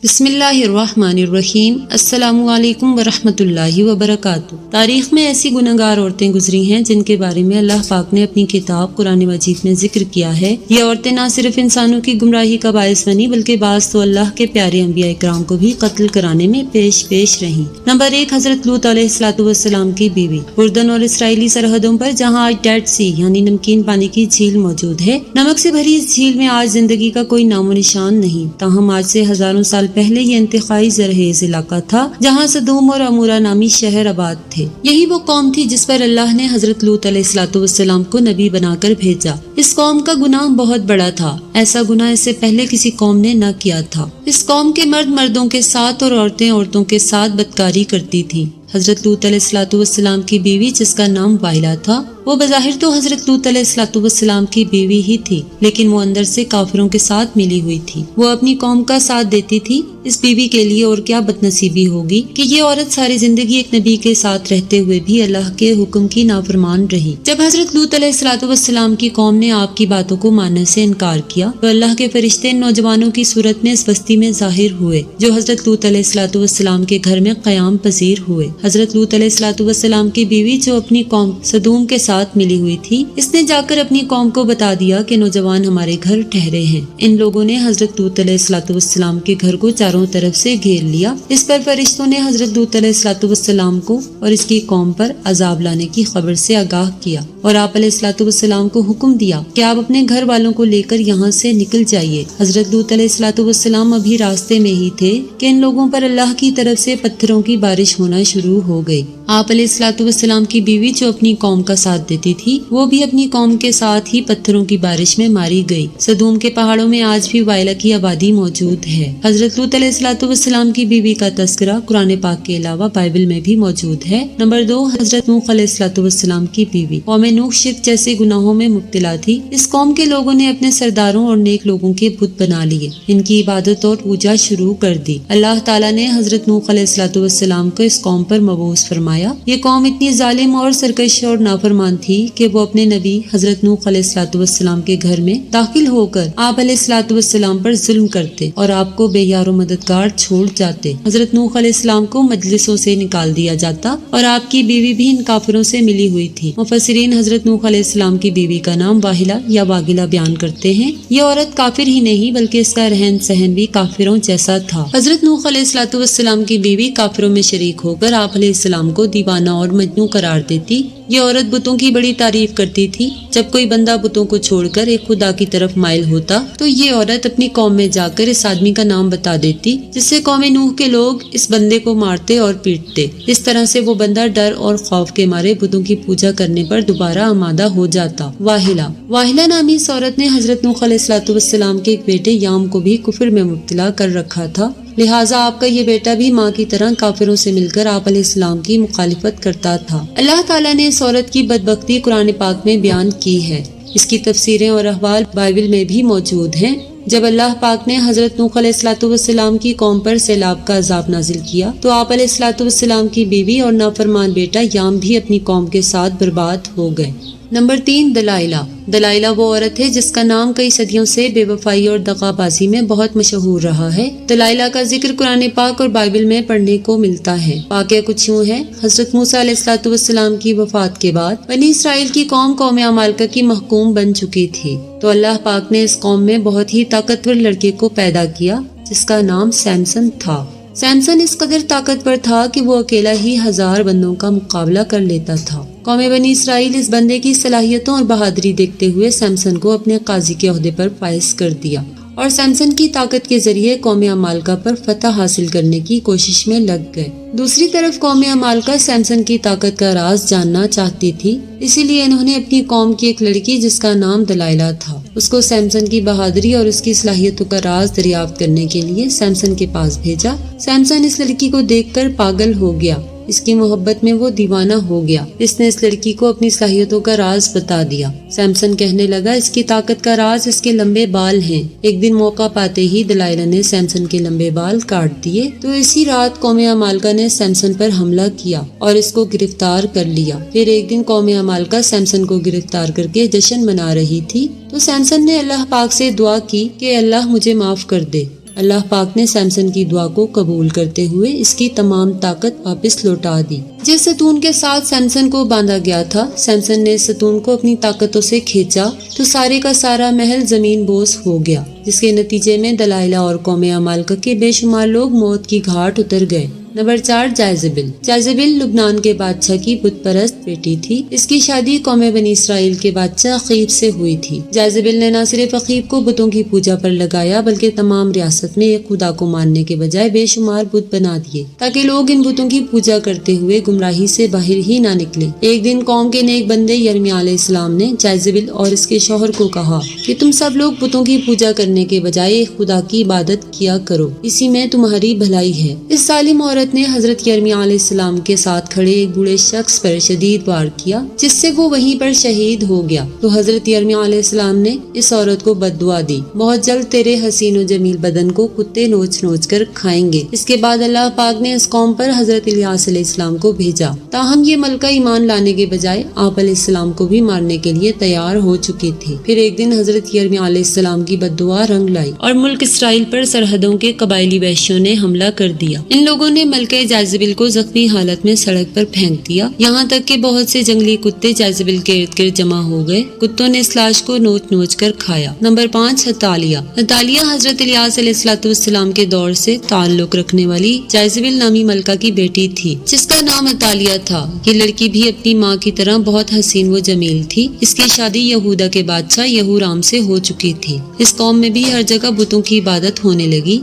بسم اللہ الرحمن الرحیم۔ السلام علیکم ورحمۃ اللہ وبرکاتہ۔ تاریخ میں ایسی گنہگار عورتیں گزری ہیں جن کے بارے میں اللہ پاک نے اپنی کتاب قرآن مجید میں ذکر کیا ہے۔ یہ عورتیں نہ صرف انسانوں کی گمراہی کا باعث بنی بلکہ بعض تو اللہ کے پیارے انبیاء کرام کو بھی قتل کرانے میں پیش رہیں۔ نمبر 1، حضرت لوط علیہ السلام کی بیوی۔ اردن اور اسرائیلی سرحدوں پر جہاں آج ڈیڈ سی یعنی نمکین پانی کی جھیل موجود ہے، نمک سے بھری اس جھیل میں آج زندگی کا کوئی نام و نشان نہیں۔ تاہم آج سے ہزاروں سال پہلے یہ انتہائی زرخیز علاقہ تھا جہاں سدوم اور عمورہ نامی شہر آباد تھے۔ یہی وہ قوم تھی جس پر اللہ نے حضرت لوط علیہ السلام کو نبی بنا کر بھیجا۔ اس قوم کا گناہ بہت بڑا تھا، ایسا گناہ اس سے پہلے کسی قوم نے نہ کیا تھا۔ اس قوم کے مرد مردوں کے ساتھ اور عورتیں عورتوں کے ساتھ بدکاری کرتی تھی۔ حضرت لوط علیہ السلام کی بیوی جس کا نام واحلہ تھا، وہ بظاہر تو حضرت لوط علیہ السلام کی بیوی ہی تھی، لیکن وہ اندر سے کافروں کے ساتھ ملی ہوئی تھی۔ وہ اپنی قوم کا ساتھ دیتی تھی۔ اس بیوی کے لیے اور کیا بد نصیبی ہوگی کہ یہ عورت ساری زندگی ایک نبی کے ساتھ رہتے ہوئے بھی اللہ کے حکم کی نافرمان رہی۔ جب حضرت لوط علیہ السلام کی قوم نے آپ کی باتوں کو ماننے سے انکار کیا تو اللہ کے فرشتے ان نوجوانوں کی صورت میں اس بستی میں ظاہر ہوئے جو حضرت لوط علیہ السلام کے گھر میں قیام پذیر ہوئے۔ حضرت لوط علیہ السلام کی بیوی جو اپنی قوم سدوم کے ساتھ ملی ہوئی تھی، اس نے جا کر اپنی قوم کو بتا دیا کہ نوجوان ہمارے گھر ٹھہرے ہیں۔ ان لوگوں نے حضرت لوط علیہ السلام کے گھر کو چاروں طرف سے گھیر لیا۔ اس پر فرشتوں نے حضرت لوط علیہ السلام کو اور اس کی قوم پر عذاب لانے کی خبر سے آگاہ کیا اور آپ علیہ السلام کو حکم دیا کہ آپ اپنے گھر والوں کو لے کر یہاں سے نکل جائیے۔ حضرت لوط علیہ السلام ابھی راستے میں ہی تھے کہ ان لوگوں پر اللہ کی طرف سے پتھروں کی بارش ہونا شروع ہو گئی۔ آپ علیہ السلام کی بیوی جو اپنی قوم کا ساتھ دیتی تھی، وہ بھی اپنی قوم کے ساتھ ہی پتھروں کی بارش میں ماری گئی۔ سدوم کے پہاڑوں میں آج بھی واحلہ کی آبادی موجود ہے۔ حضرت لوط علیہ السلام کی بیوی کا تذکرہ قرآن پاک کے علاوہ بائبل میں بھی موجود ہے۔ نمبر 2، حضرت نوح علیہ السلام کی بیوی۔ قوم نوح شرک جیسے گناہوں میں مبتلا تھی۔ اس قوم کے لوگوں نے اپنے سرداروں اور نیک لوگوں کے بت بنا لیے، ان کی عبادت اور پوجا شروع کر دی۔ اللہ تعالیٰ نے حضرت نوح علیہ السلام کو اس قوم پر مبعوث فرمایا۔ یہ قوم اتنی ظالم اور سرکش اور نافرمان تھی کہ وہ اپنے نبی حضرت نوح علیہ السلام کے گھر میں داخل ہو کر آپ علیہ السلام پر ظلم کرتے اور آپ کو بے یار و مددگار چھوڑ جاتے۔ حضرت نوح علیہ السلام کو مجلسوں سے نکال دیا جاتا اور آپ کی بیوی بھی ان کافروں سے ملی ہوئی تھی۔ مفسرین حضرت نوح علیہ السلام کی بیوی کا نام واحلہ یا واگلہ بیان کرتے ہیں۔ یہ عورت کافر ہی نہیں بلکہ اس کا رہن سہن بھی کافروں جیسا تھا۔ حضرت نوح علیہ السلام کی بیوی کافروں میں شریک ہو کر آپ علیہ السلام کو دیوانہ اور مجنون قرار دیتی۔ یہ عورت بتوں کی بڑی تعریف کرتی تھی۔ جب کوئی بندہ بتوں کو چھوڑ کر ایک خدا کی طرف مائل ہوتا تو یہ عورت اپنی قوم میں جا کر اس آدمی کا نام بتا دیتی، جس سے قوم نوح کے لوگ اس بندے کو مارتے اور پیٹتے۔ اس طرح سے وہ بندہ ڈر اور خوف کے مارے بتوں کی پوجا کرنے پر دوبارہ آمادہ ہو جاتا۔ واحلہ نامی اس عورت نے حضرت نوح علیہ السلام کے ایک بیٹے یام کو بھی کفر میں مبتلا کر رکھا تھا، لہٰذا آپ کا یہ بیٹا بھی ماں کی طرح کافروں سے مل کر آپ علیہ السلام کی مخالفت کرتا تھا۔ اللہ تعالیٰ نے اس عورت کی بدبختی قرآن پاک میں بیان کی ہے۔ اس کی تفسیریں اور احوال بائبل میں بھی موجود ہیں۔ جب اللہ پاک نے حضرت نوح علیہ السلام کی قوم پر سیلاب کا عذاب نازل کیا تو آپ علیہ السلام کی بیوی اور نافرمان بیٹا یام بھی اپنی قوم کے ساتھ برباد ہو گئے۔ نمبر 3، دلائلہ وہ عورت ہے جس کا نام کئی صدیوں سے بے وفائی اور دغا بازی میں بہت مشہور رہا ہے۔ دلائلہ کا ذکر قرآن پاک اور بائبل میں پڑھنے کو ملتا ہے۔ واقعہ کچھ یوں ہے، حضرت موسیٰ علیہ السلام کی وفات کے بعد بنی اسرائیل کی قوم عمالقہ کی محکوم بن چکی تھی، تو اللہ پاک نے اس قوم میں بہت ہی طاقتور لڑکے کو پیدا کیا جس کا نام سیمسن تھا۔ سیمسن اس قدر طاقتور تھا کہ وہ اکیلا ہی 1000 بندوں کا مقابلہ کر لیتا تھا۔ قوم بنی اسرائیل اس بندے کی صلاحیتوں اور بہادری دیکھتے ہوئے سیمسن کو اپنے قاضی کے عہدے پر فائز کر دیا اور سیمسن کی طاقت کے ذریعے قوم عمالقہ پر فتح حاصل کرنے کی کوشش میں لگ گئے۔ دوسری طرف قوم عمالقہ سیمسن کی طاقت کا راز جاننا چاہتی تھی، اسی لیے انہوں نے اپنی قوم کی ایک لڑکی جس کا نام دلائلہ تھا، اس کو سیمسن کی بہادری اور اس کی صلاحیتوں کا راز دریافت کرنے کے لیے سیمسن کے پاس بھیجا۔ سیمسن اس لڑکی کو دیکھ کر پاگل ہو گیا، اس کی محبت میں وہ دیوانہ ہو گیا۔ اس نے اس لڑکی کو اپنی صلاحیتوں کا راز بتا دیا۔ سیمسن کہنے لگا اس کی طاقت کا راز اس کے لمبے بال ہیں۔ ایک دن موقع پاتے ہی دلائلہ نے سیمسن کے لمبے بال کاٹ دیے، تو اسی رات قوم عمالقہ نے سیمسن پر حملہ کیا اور اس کو گرفتار کر لیا۔ پھر ایک دن قوم عمالقہ سیمسن کو گرفتار کر کے جشن منا رہی تھی، تو سیمسن نے اللہ پاک سے دعا کی کہ اللہ مجھے معاف کر دے۔ اللہ پاک نے سیمسن کی دعا کو قبول کرتے ہوئے اس کی تمام طاقت واپس لوٹا دی۔ جس ستون کے ساتھ سیمسن کو باندھا گیا تھا، سیمسن نے اس ستون کو اپنی طاقتوں سے کھینچا تو سارے کا سارا محل زمین بوس ہو گیا، جس کے نتیجے میں دلائلہ اور قوم عمالقہ کے بے شمار لوگ موت کی گھاٹ اتر گئے۔ نمبر 4، جائزبل۔ جائزبل لبنان کے بادشاہ کی بت پرست بیٹی تھی۔ اس کی شادی قوم بنی اسرائیل کے بادشاہ عقیب سے ہوئی تھی۔ جائزبل نے نہ صرف عقیب کو بتوں کی پوجا پر لگایا بلکہ تمام ریاست میں ایک خدا کو ماننے کے بجائے بے شمار بت بنا دیے تاکہ لوگ ان بتوں کی پوجا کرتے ہوئے گمراہی سے باہر ہی نہ نکلے۔ ایک دن قوم کے نیک بندے یرمیہ علیہ السلام نے جائزبل اور اس کے شوہر کو کہا کہ تم سب لوگ بتوں کی پوجا کرنے کے بجائے ایک خدا کی عبادت کیا کرو، اسی میں تمہاری بھلائی ہے۔ اس ظالم عورت نے حضرت یرمیہ علیہ السلام کے ساتھ کھڑے ایک بوڑھے شخص پر شدید وار کیا جس سے وہ وہیں پر شہید ہو گیا۔ تو حضرت یرمیہ علیہ السلام نے اس عورت کو بد دعا دی، بہت جلد تیرے حسین و جمیل بدن کو کتے نوچ نوچ کر کھائیں گے۔ اس کے بعد اللہ پاک نے اس قوم پر حضرت الیاس علیہ السلام کو بھیجا، تاہم یہ ملکہ ایمان لانے کے بجائے آپ علیہ السلام کو بھی مارنے کے لیے تیار ہو چکی تھی۔ پھر ایک دن حضرت یرمیہ علیہ السلام کی بد دعا رنگ لائی اور ملک اسرائیل پر سرحدوں کے قبائلی وحشیوں نے حملہ کر دیا۔ ان لوگوں نے ملکہ جائزبل کو زخمی حالت میں سڑک پر پھینک دیا، یہاں تک کہ بہت سے جنگلی کتے جائزبل کے ارد گرد جمع ہو گئے۔ کتوں نے اس لاش کو نوچ نوچ کر کھایا۔ نمبر 5، اتالیہ۔ اتالیہ حضرت الیاس علیہ السلام کے دور سے تعلق رکھنے والی جائزبل نامی ملکہ کی بیٹی تھی جس کا نام اتالیہ تھا۔ یہ لڑکی بھی اپنی ماں کی طرح بہت حسین و جمیل تھی۔ اس کی شادی یہودا کے بادشاہ یہورام سے ہو چکی تھی۔ اس قوم میں بھی ہر جگہ بتوں کی عبادت ہونے لگی۔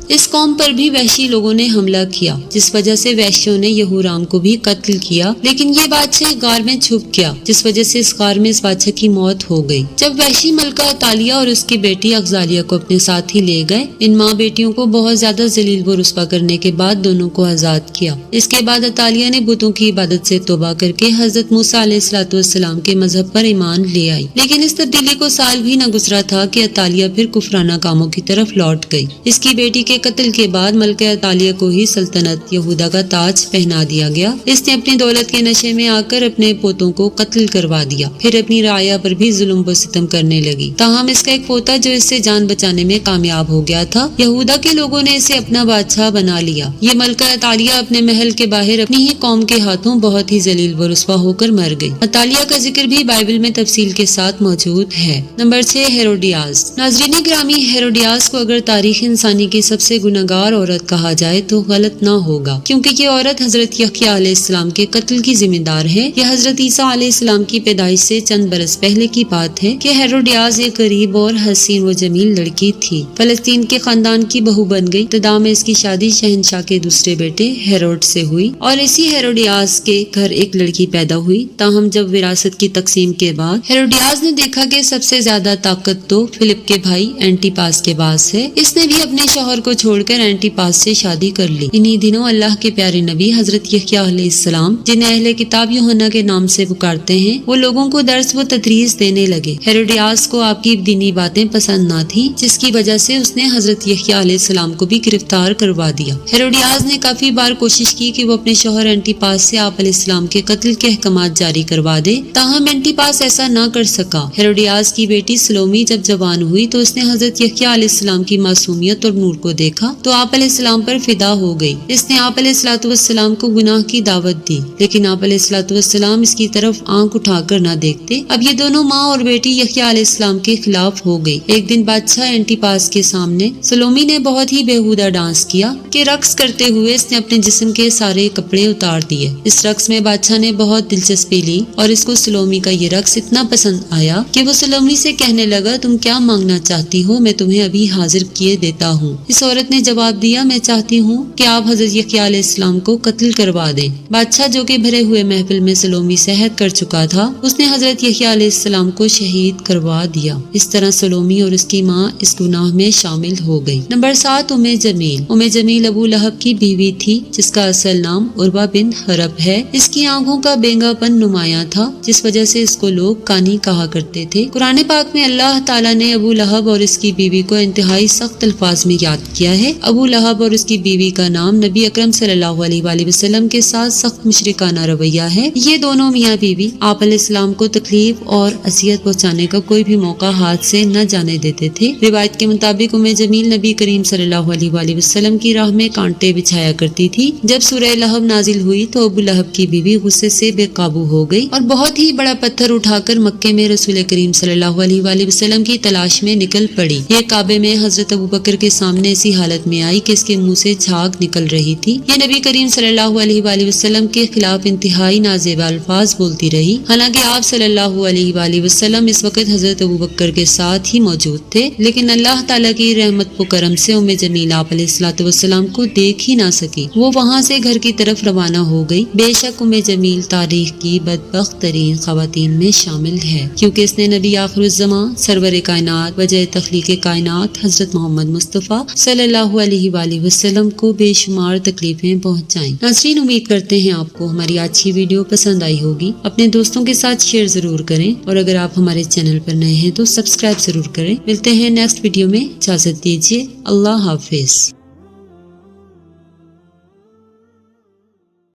اس قوم پر بھی وحشی لوگوں نے حملہ کیا جس وجہ سے وحشیوں نے یہورام کو بھی قتل کیا، لیکن یہ بادشاہ ایک غار میں چھپ گیا جس وجہ سے اس غار میں اس بادشاہ کی موت ہو گئی۔ جب وحشی ملکہ اتالیہ اور اس کی بیٹی اغزالیہ کو اپنے ساتھ ہی لے گئے، ان ماں بیٹیوں کو بہت زیادہ ذلیل و رسوا کرنے کے بعد دونوں کو آزاد کیا۔ اس کے بعد اتالیہ نے بتوں کی عبادت سے توبہ کر کے حضرت موسیٰ علیہ السلام کے مذہب پر ایمان لے آئی، لیکن اس تبدیلی کو سال بھی نہ گزرا تھا کہ اتالیہ پھر کفرانہ کاموں کی طرف لوٹ گئی۔ اس کی بیٹی کے قتل کے بعد ملکہ اتالیہ کو ہی سلطنت یہودا کا تاج پہنا دیا گیا۔ اس نے اپنی دولت کے نشے میں آ کر اپنے پوتوں کو قتل کروا دیا، پھر اپنی رعایا پر بھی ظلم و ستم کرنے لگی۔ تاہم اس کا ایک پوتا جو اس سے جان بچانے میں کامیاب ہو گیا تھا، یہودا کے لوگوں نے اسے اپنا بادشاہ بنا لیا۔ یہ ملکہ اتالیہ اپنے محل کے باہر اپنی ہی قوم کے ہاتھوں بہت ہی ذلیل و رسوا ہو کر مر گئی۔ اتالیہ کا ذکر بھی بائبل میں تفصیل کے ساتھ موجود ہے۔ Number 6، Herodias. ناظرین گرامی، ہیروڈیاس کو اگر تاریخ انسانی کی سب سے گنہگار عورت کہا جائے تو غلط نہ ہوگا، کیونکہ یہ عورت حضرت یحییٰ علیہ السلام کے قتل کی ذمہ دار ہے۔ یہ حضرت عیسیٰ علیہ السلام کی پیدائش سے چند برس پہلے کی بات ہے کہ ہیروڈیاس ایک غریب اور حسین و جمیل لڑکی تھی۔ فلسطین کے خاندان کی بہو بن گئی۔ ابتدا میں اس کی شادی شہنشاہ کے دوسرے بیٹے ہیروڈ سے ہوئی اور اسی ہیروڈیاس کے گھر ایک لڑکی پیدا ہوئی۔ تاہم جب وراثت کی تقسیم کے بعد ہیروڈیاس نے دیکھا کہ سب سے زیادہ طاقت تو فلپ کے بھائی اینٹی پاس کے پاس ہے، اس نے بھی اپنے شوہر کو چھوڑ کر اینٹی پاس سے شادی کر لی۔ انہی دنوں اللہ کے پیارے نبی حضرت یحییٰ علیہ السلام، جنہیں اہل کتاب یوحنا کے نام سے پکارتے ہیں، وہ لوگوں کو درس و تدریس دینے لگے۔ ہیروڈیاس کو آپ کی دینی باتیں پسند نہ تھی، جس کی وجہ سے اس نے حضرت یحییٰ علیہ السلام کو بھی گرفتار کروا دیا۔ ہیروڈیاس نے کافی بار کوشش کی کہ وہ اپنے شوہر اینٹی پاس سے آپ علیہ السلام کے قتل کے احکامات جاری کروا دے، تاہم اینٹی پاس ایسا نہ کر سکا۔ ہیروڈیاس کی بیٹی سلومی جب جوان ہوئی تو اس نے حضرت یحییٰ علیہ السلام کی معصومیت اور نور کو دیکھا تو آپ علیہ السلام پر فدا ہو گئی۔ اس نے آپ علیہ السلام کو گناہ کی دعوت دی، لیکن آپ علیہ السلام اس کی طرف آنکھ اٹھا کر نہ دیکھتے۔ اب یہ دونوں ماں اور بیٹی یحییٰ علیہ السلام کے خلاف ہو گئی۔ ایک دن بادشاہ اینٹی پاس کے سامنے سلومی نے بہت ہی بےہودہ ڈانس کیا کہ رقص کرتے ہوئے اس نے اپنے جسم کے سارے کپڑے اتار دیے۔ اس رقص میں بادشاہ نے بہت دلچسپی لی اور اس کو سلومی کا یہ رقص اتنا پسند آیا کہ وہ سلومی سے کہنے لگا، تم کیا مانگنا چاہتی ہو، میں تمہیں ابھی حاضر کیے دیتا ہوں۔ اس عورت نے جواب دیا، میں چاہتی ہوں کہ آپ حضرت یحییٰ علیہ السلام کو قتل کروا دیں۔ بادشاہ جو کہ بھرے ہوئے محفل میں سلومی سے عہد کر چکا تھا، اس نے حضرت یحییٰ علیہ السلام کو شہید کروا دیا۔ اس طرح سلومی اور اس کی ماں اس گناہ میں شامل ہو گئی۔ نمبر 7، ام جمیل۔ ام جمیل ابو لہب کی بیوی تھی جس کا اصل نام عروہ بن حرب ہے۔ اس کی آنکھوں کا بینگا پن نمایاں تھا جس وجہ سے اس کو لوگ کانی کہا کرتے تھے۔ قرآن پاک میں اللہ تعالیٰ نے ابو لہب اور اس کی بیوی کو انتہائی سخت الفاظ میں یاد کیا کیا ہے۔ ابو لہب اور اس کی بیوی کا نام نبی اکرم صلی اللہ علیہ وآلہ وسلم کے ساتھ سخت مشرکانہ رویہ ہے۔ یہ دونوں میاں بیوی آپ علیہ السلام کو تکلیف اور اذیت پہنچانے کا کوئی بھی موقع ہاتھ سے نہ جانے دیتے تھے۔ روایت کے مطابق ام جمیل نبی کریم صلی اللہ علیہ وآلہ وسلم کی راہ میں کانٹے بچھایا کرتی تھی۔ جب سورہ لہب نازل ہوئی تو ابو لہب کی بیوی غصے سے بے قابو ہو گئی اور بہت ہی بڑا پتھر اٹھا کر مکے میں رسول کریم صلی اللہ علیہ وآلہ وسلم کی تلاش میں نکل پڑی۔ یہ کعبے میں حضرت ابوبکر کے سامنے ایسی حالت میں آئی کہ اس کے منہ سے جھاگ نکل رہی تھی۔ یہ نبی کریم صلی اللہ علیہ وآلہ وسلم کے خلاف انتہائی نازیبا الفاظ بولتی رہی، حالانکہ آپ صلی اللہ علیہ وآلہ وسلم اس وقت حضرت ابوبکر کے ساتھ ہی موجود تھے، لیکن اللہ تعالیٰ کی رحمت و کرم سے ام جمیل آپ علیہ الصلوۃ والسلام کو دیکھ ہی نہ سکی۔ وہ وہاں سے گھر کی طرف روانہ ہو گئی۔ بے شک ام جمیل تاریخ کی بدبخت ترین خواتین میں شامل ہے، کیونکہ اس نے نبی آخر الزماں سرور کائنات وجہ تخلیق کائنات حضرت محمد مصطفیٰ صلی اللہ علیہ وآلہ وسلم کو بے شمار تکلیفیں پہنچائیں۔ ناظرین، امید کرتے ہیں آپ کو ہماری آج کی ویڈیو پسند آئی ہوگی۔ اپنے دوستوں کے ساتھ شیئر ضرور کریں، اور اگر آپ ہمارے چینل پر نئے ہیں تو سبسکرائب ضرور کریں۔ ملتے ہیں نیکسٹ ویڈیو میں، اجازت دیجیے، اللہ حافظ۔